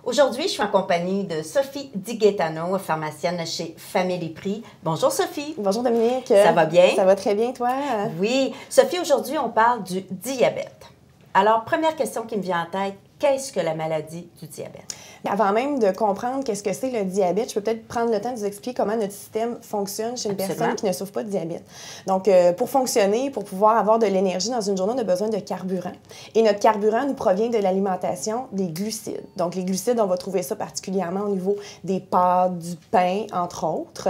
Aujourd'hui, je suis en compagnie de Sophie Di Gaetano, pharmacienne chez Family Prix. Bonjour Sophie. Bonjour Dominique. Ça va bien? Ça va très bien, toi? Oui. Sophie, aujourd'hui, on parle du diabète. Alors, première question qui me vient en tête, qu'est-ce que la maladie du diabète? Avant même de comprendre qu'est-ce que c'est le diabète, je peux peut-être prendre le temps de vous expliquer comment notre système fonctionne chez une personne qui ne souffre pas de diabète. Donc, pour fonctionner, pour pouvoir avoir de l'énergie dans une journée, on a besoin de carburant. Et notre carburant nous provient de l'alimentation des glucides. Donc, les glucides, on va trouver ça particulièrement au niveau des pâtes, du pain, entre autres.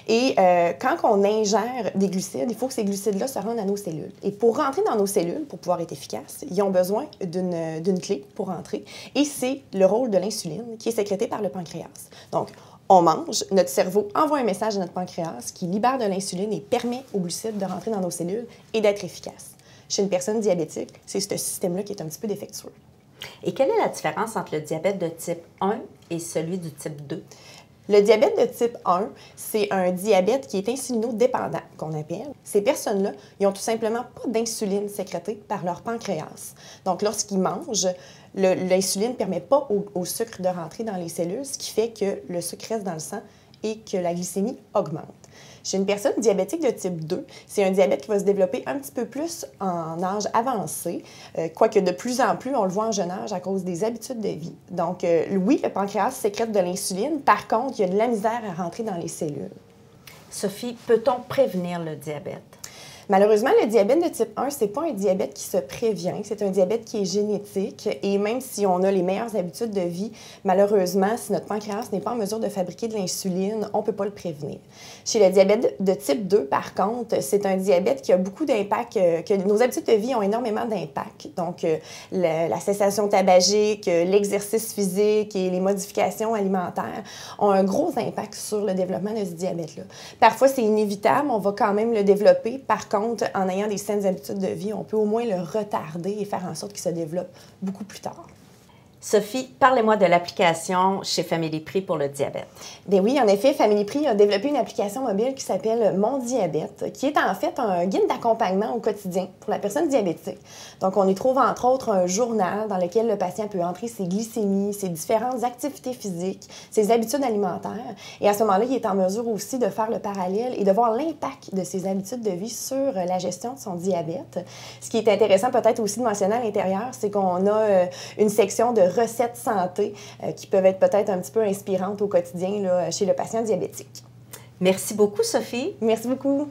Et quand on ingère des glucides, il faut que ces glucides-là se rendent à nos cellules. Et pour rentrer dans nos cellules, pour pouvoir être efficaces, ils ont besoin d'une clé pour rentrer. Et c'est le rôle de l'insuline qui est sécrétée par le pancréas. Donc, on mange, notre cerveau envoie un message à notre pancréas qui libère de l'insuline et permet aux glucides de rentrer dans nos cellules et d'être efficaces. Chez une personne diabétique, c'est ce système-là qui est un petit peu défectueux. Et quelle est la différence entre le diabète de type 1 et celui du type 2? Le diabète de type 1, c'est un diabète qui est insulinodépendant, qu'on appelle. Ces personnes-là, ils n'ont tout simplement pas d'insuline sécrétée par leur pancréas. Donc, lorsqu'ils mangent, l'insuline ne permet pas au sucre de rentrer dans les cellules, ce qui fait que le sucre reste dans le sang et que la glycémie augmente. Chez une personne diabétique de type 2, c'est un diabète qui va se développer un petit peu plus en âge avancé, quoique de plus en plus, on le voit en jeune âge à cause des habitudes de vie. Donc, oui, le pancréas sécrète de l'insuline. Par contre, il y a de la misère à rentrer dans les cellules. Sophie, peut-on prévenir le diabète? Malheureusement, le diabète de type 1, ce n'est pas un diabète qui se prévient, c'est un diabète qui est génétique et même si on a les meilleures habitudes de vie, malheureusement, si notre pancréas n'est pas en mesure de fabriquer de l'insuline, on ne peut pas le prévenir. Chez le diabète de type 2, par contre, c'est un diabète qui a beaucoup d'impact, que nos habitudes de vie ont énormément d'impact. Donc, la cessation tabagique, l'exercice physique et les modifications alimentaires ont un gros impact sur le développement de ce diabète-là. Parfois, c'est inévitable, on va quand même le développer. Par contre, en ayant des saines habitudes de vie, on peut au moins le retarder et faire en sorte qu'il se développe beaucoup plus tard. Sophie, parlez-moi de l'application chez Family Prix pour le diabète. Bien oui, en effet, Family Prix a développé une application mobile qui s'appelle Mon Diabète, qui est en fait un guide d'accompagnement au quotidien pour la personne diabétique. Donc, on y trouve entre autres un journal dans lequel le patient peut entrer ses glycémies, ses différentes activités physiques, ses habitudes alimentaires. Et à ce moment-là, il est en mesure aussi de faire le parallèle et de voir l'impact de ses habitudes de vie sur la gestion de son diabète. Ce qui est intéressant peut-être aussi de mentionner à l'intérieur, c'est qu'on a une section de recettes santé qui peuvent être peut-être un petit peu inspirantes au quotidien là, chez le patient diabétique. Merci beaucoup, Sophie. Merci beaucoup.